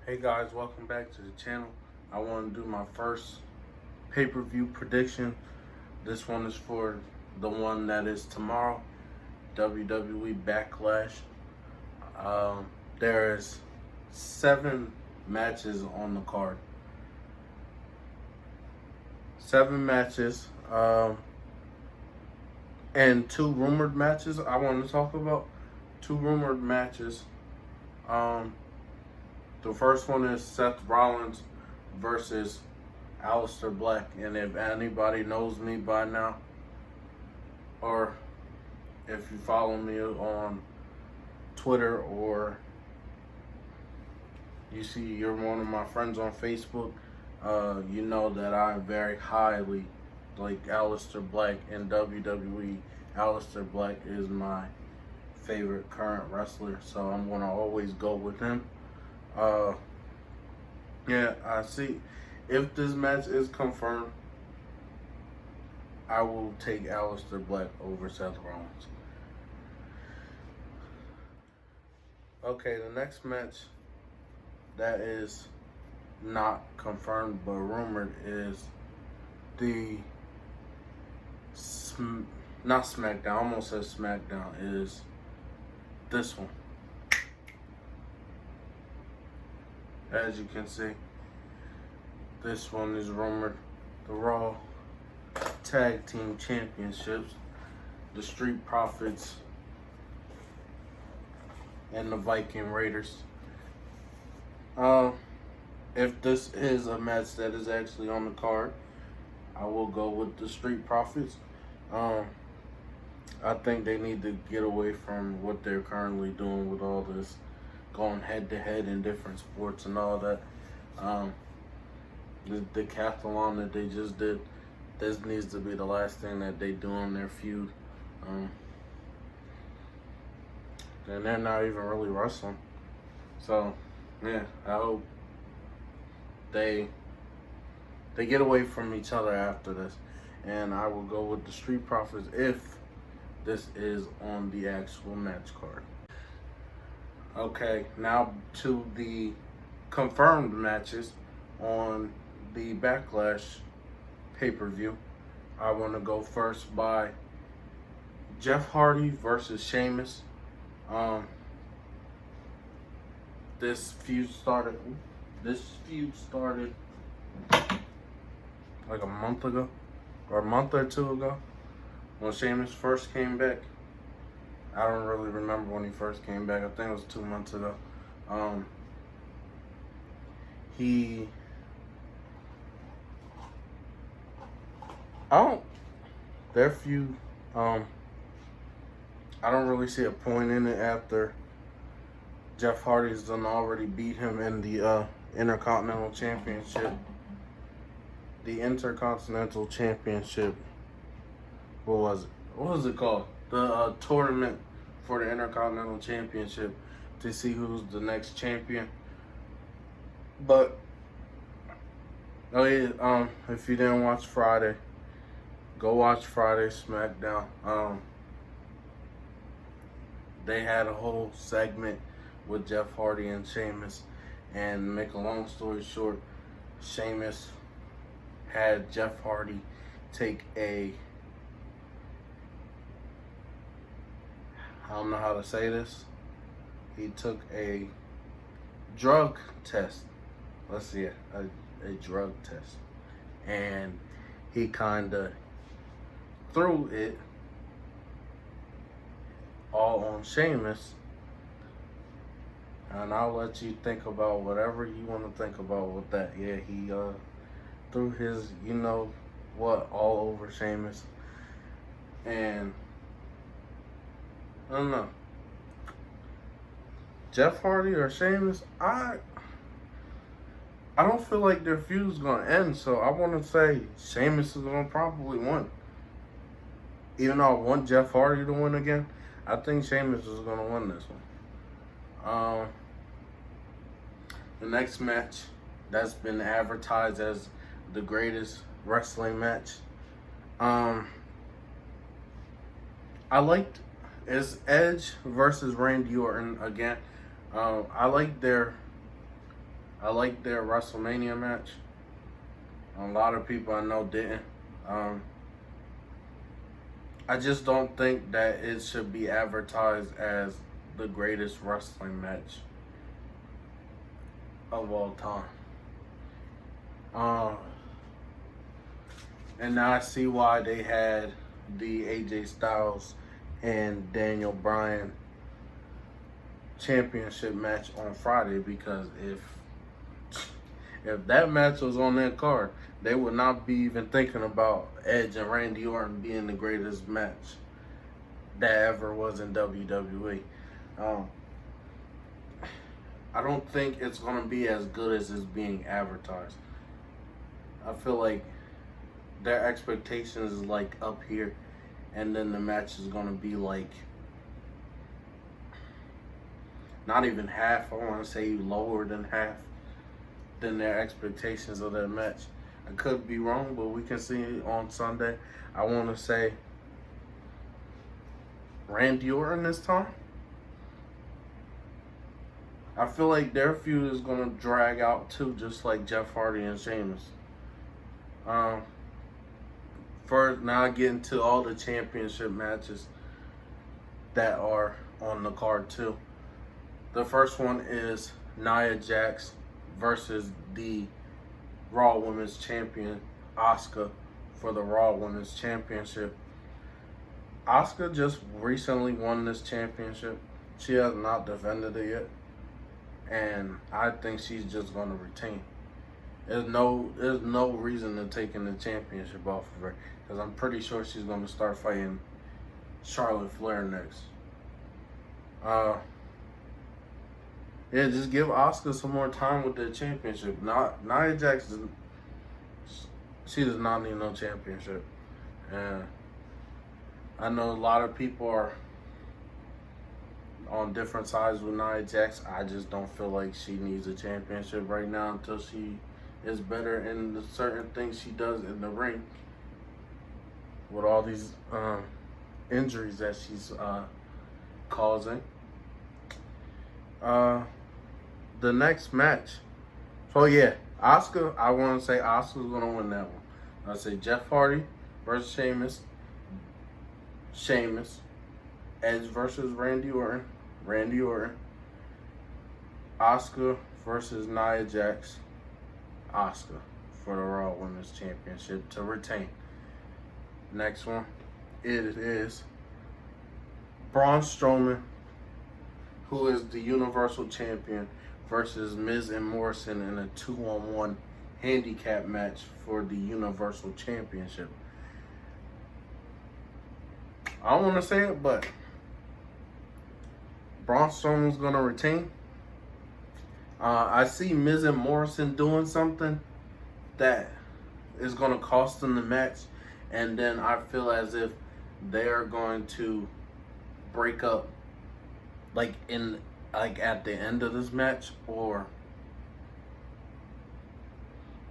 Hey guys, welcome back to the channel. I want to do my first pay-per-view prediction. This one is for the one that is tomorrow, WWE Backlash. There's 7 matches on the card. 7 matches, and 2 rumored matches I want to talk about. 2 rumored matches. The first one is Seth Rollins versus Aleister Black. And if anybody knows me by now, or if you follow me on Twitter, or you see you're one of my friends on Facebook, you know that I very highly like Aleister Black in WWE. Aleister Black is my favorite current wrestler, so I'm going to always go with him. I see. If this match is confirmed, I will take Aleister Black over Seth Rollins. Okay, the next match that is not confirmed but rumored is the not SmackDown. I almost said SmackDown. Is this one? As you can see, this one is rumored. The Raw Tag Team Championships, the Street Profits and the Viking Raiders. If this is a match that is actually on the card, I will go with the Street Profits. I think they need to get away from what they're currently doing with all this going head to head in different sports and all that. The decathlon that they just did, this needs to be the last thing that they do in their feud. And they're not even really wrestling. So, yeah, I hope they get away from each other after this. And I will go with the Street Profits if this is on the actual match card. Okay, now to the confirmed matches on the Backlash pay-per-view. I want to go first by Jeff Hardy versus Sheamus. This feud started like a month ago, or a month or 2 ago, when Sheamus first came back. I don't really remember when he first came back. I think it was 2 months ago. Their feud, I don't really see a point in it after Jeff Hardy's done already beat him in the Intercontinental Championship. The Intercontinental Championship, what was it? What was it called? The tournament for the Intercontinental Championship to see who's the next champion. But if you didn't watch Friday, go watch Friday SmackDown. They had a whole segment with Jeff Hardy and Sheamus, and make a long story short, Sheamus had Jeff Hardy take I don't know how to say this. He took a drug test. Let's see, a drug test. And he kind of threw it all on Sheamus. And I'll let you think about whatever you want to think about with that. Yeah, he threw his, all over Sheamus. And I don't know. Jeff Hardy or Sheamus, I don't feel like their feud's gonna end, so I want to say Sheamus is gonna probably win. Even though I want Jeff Hardy to win again, I think Sheamus is gonna win this one. The next match that's been advertised as the greatest wrestling match, is Edge versus Randy Orton again. I like their I liked their WrestleMania match. A lot of people I know didn't. I just don't think that it should be advertised as the greatest wrestling match of all time. And now I see why they had the AJ Styles and Daniel Bryan championship match on Friday, because if that match was on that card, they would not be even thinking about Edge and Randy Orton being the greatest match that ever was in WWE. I don't think it's going to be as good as it's being advertised. I feel like their expectations is like up here, and then the match is going to be like not even half. I want to say lower than half than their expectations of that match. I could be wrong, but we can see it on Sunday. I want to say Randy Orton this time. I feel like their feud is going to drag out too, just like Jeff Hardy and Sheamus. First, now I get into all the championship matches that are on the card too. The first one is Nia Jax versus the Raw Women's Champion, Asuka, for the Raw Women's Championship. Asuka just recently won this championship. She has not defended it yet, and I think she's just going to retain. There's no reason to taking the championship off of her, because I'm pretty sure she's going to start fighting Charlotte Flair next. Yeah, just give Asuka some more time with the championship. Nia Jax, she does not need no championship. And I know a lot of people are on different sides with Nia Jax. I just don't feel like she needs a championship right now until she is better in the certain things she does in the ring with all these injuries that she's causing. The next match. So yeah, Asuka, I want to say Asuka's going to win that one. I say Jeff Hardy versus Sheamus. Edge versus Randy Orton. Asuka versus Nia Jax. Asuka for the Raw Women's Championship to retain. Next one, it is Braun Strowman, who is the Universal Champion, versus Miz and Morrison in a 2-on-1 handicap match for the Universal Championship. I don't want to say it, but Braun Strowman's going to retain. I see Miz and Morrison doing something that is going to cost them the match, and then I feel as if they are going to break up at the end of this match, or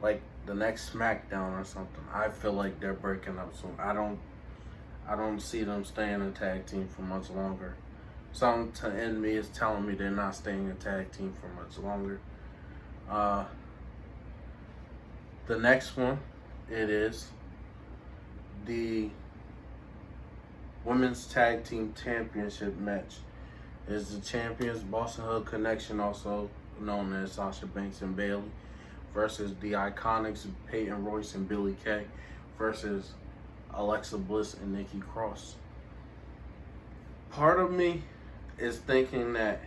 like the next SmackDown or something. I feel like they're breaking up soon. I don't see them staying a tag team for much longer. Something in me is telling me they're not staying a tag team for much longer. The next one, it is the Women's Tag Team Championship match. Is the champions Boston Hood Connection, also known as Sasha Banks and Bayley, versus the Iconics Peyton Royce and Billie Kay, versus Alexa Bliss and Nikki Cross. Part of me is thinking that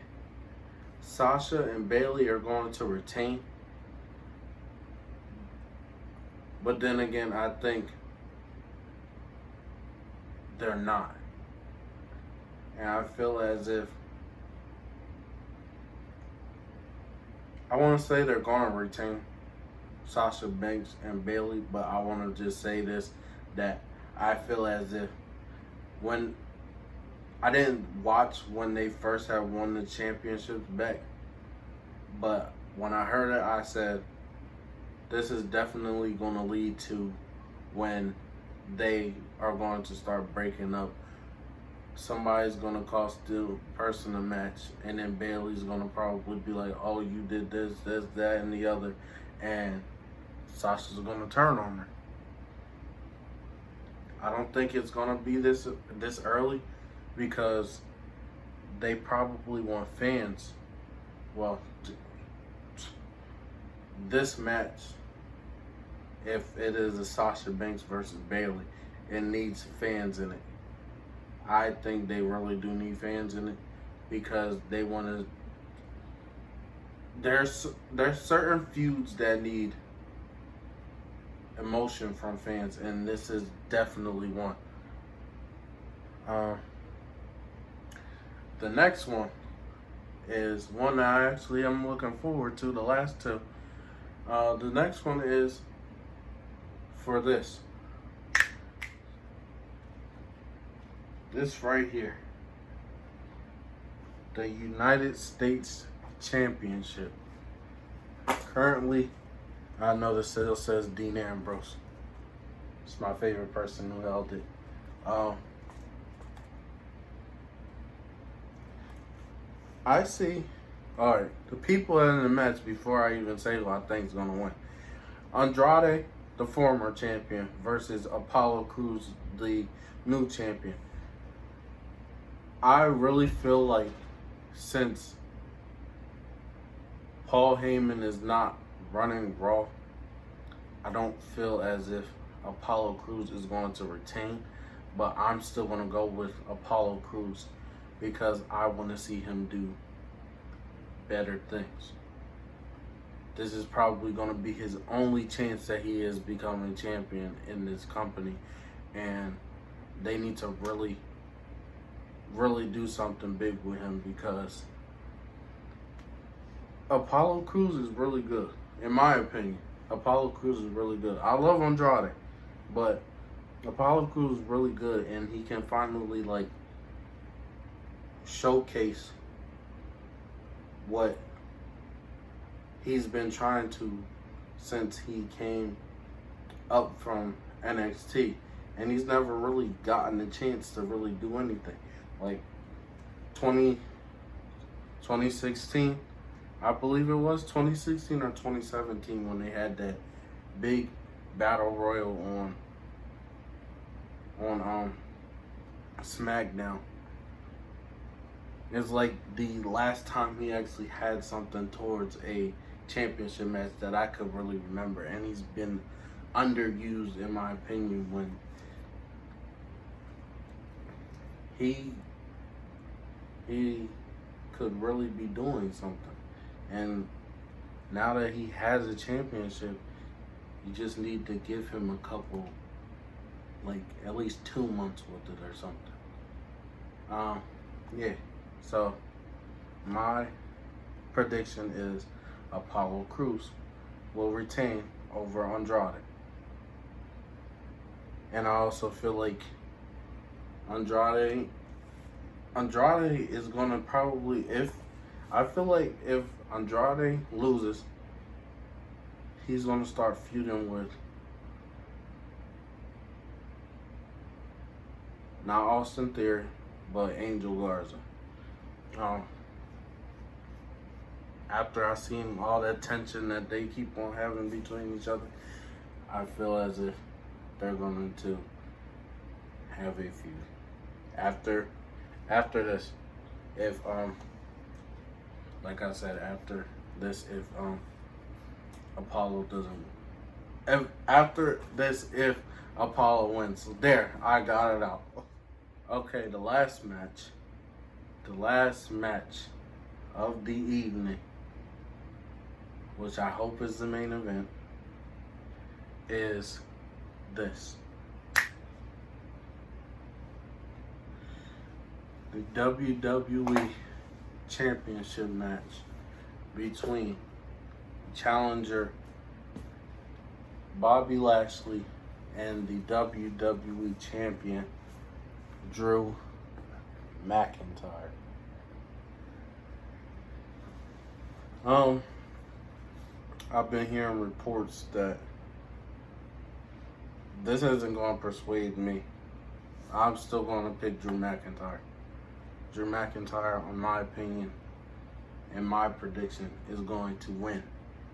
Sasha and Bayley are going to retain, but then again, I think they're not. And I feel as if I want to say they're going to retain Sasha Banks and Bayley, but I want to just say this, that I feel as if when I didn't watch when they first had won the championships back, but when I heard it, I said, this is definitely going to lead to when they are going to start breaking up somebody's gonna cost the person a match, and then Bailey's gonna probably be like, "Oh, you did this, this, that, and the other," and Sasha's gonna turn on her. I don't think it's gonna be this early, because they probably want fans. Well, this match, if it is a Sasha Banks versus Bailey, it needs fans in it. I think they really do need fans in it, because they want to. There's certain feuds that need emotion from fans, and this is definitely one. The next one is one that I actually am looking forward to. The last two. The next one is for this. This right here. The United States Championship. Currently, I know the still says Dean Ambrose. It's my favorite person who held it. I see. All right, the people in the match, before I even say who I think is going to win. Andrade, the former champion, versus Apollo Crews, the new champion. I really feel like, since Paul Heyman is not running Raw, I don't feel as if Apollo Crews is going to retain, but I'm still going to go with Apollo Crews, because I want to see him do better things. This is probably going to be his only chance that he is becoming champion in this company, and they need to really do something big with him, because Apollo Crews is really good, in my opinion. Apollo Crews is really good. I love Andrade, but Apollo Crews is really good, and he can finally showcase what he's been trying to since he came up from NXT, and he's never really gotten a chance to really do anything. 2016, I believe it was 2016 or 2017, when they had that big battle royal on SmackDown. It's like the last time he actually had something towards a championship match that I could really remember, and he's been underused, in my opinion, when he could really be doing something. And now that he has a championship, you just need to give him a couple, at least 2 months with it or something. Yeah. So my prediction is Apollo Crews will retain over Andrade. And I also feel like Andrade is gonna probably, if Andrade loses, he's gonna start feuding with not Austin Theory, but Angel Garza. After I seen all that tension that they keep on having between each other, I feel as if they're going to have a feud. After this, if like I said, after this, if Apollo doesn't, if Apollo wins, there, I got it out. Okay, the last match of the evening, which I hope is the main event, is this. The WWE Championship match between challenger Bobby Lashley and the WWE Champion Drew McIntyre. I've been hearing reports that this isn't going to persuade me. I'm still going to pick Drew McIntyre. Drew McIntyre, in my opinion, and my prediction, is going to win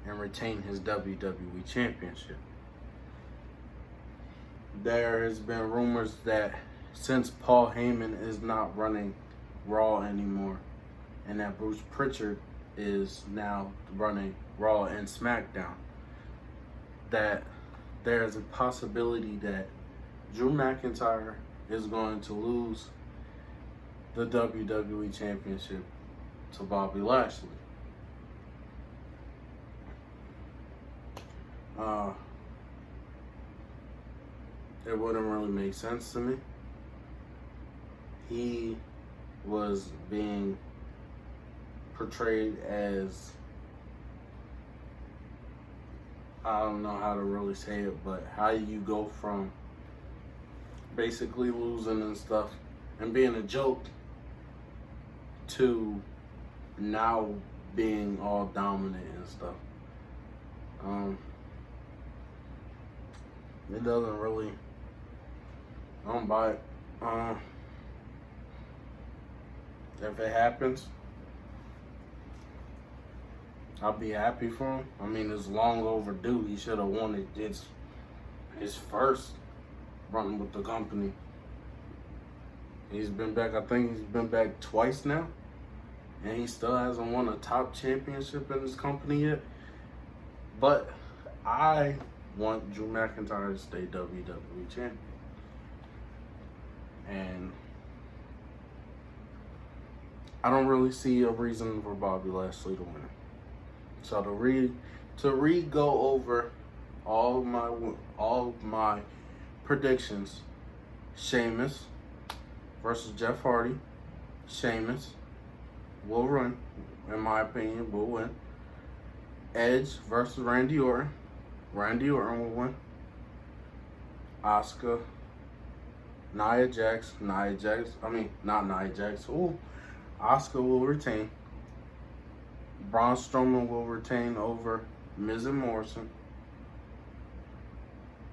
and retain his WWE Championship. There has been rumors that since Paul Heyman is not running Raw anymore, and that Bruce Pritchard is now running Raw and SmackDown, that there is a possibility that Drew McIntyre is going to lose the WWE Championship to Bobby Lashley. It wouldn't really make sense to me. He was being portrayed as, I don't know how to really say it, but how you go from basically losing and stuff and being a joke to now being all dominant and stuff. It doesn't really, I don't buy it. If it happens, I'll be happy for him. I mean, it's long overdue. He should have won it. It's his first run with the company. He's been back, I think he's been back twice now. And he still hasn't won a top championship in his company yet. But I want Drew McIntyre to stay WWE champion. And I don't really see a reason for Bobby Lashley to win. So to go over all my predictions: Sheamus versus Jeff Hardy. Sheamus will win, in my opinion, will win. Edge versus Randy Orton. Randy Orton will win. Asuka, Nia Jax. Asuka will retain. Braun Strowman will retain over Miz and Morrison.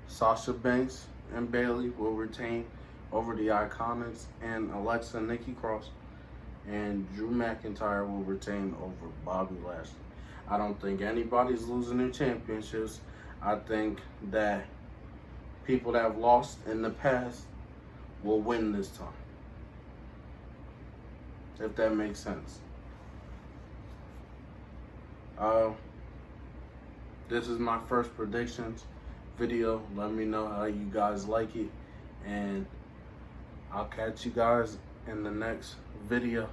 Sasha Banks and Bayley will retain over the Iconics and Alexa and Nikki Cross. And Drew McIntyre will retain over Bobby Lashley. I don't think anybody's losing their championships. I think that people that have lost in the past will win this time. If that makes sense. This is my first predictions video. Let me know how you guys like it. And I'll catch you guys in the next video.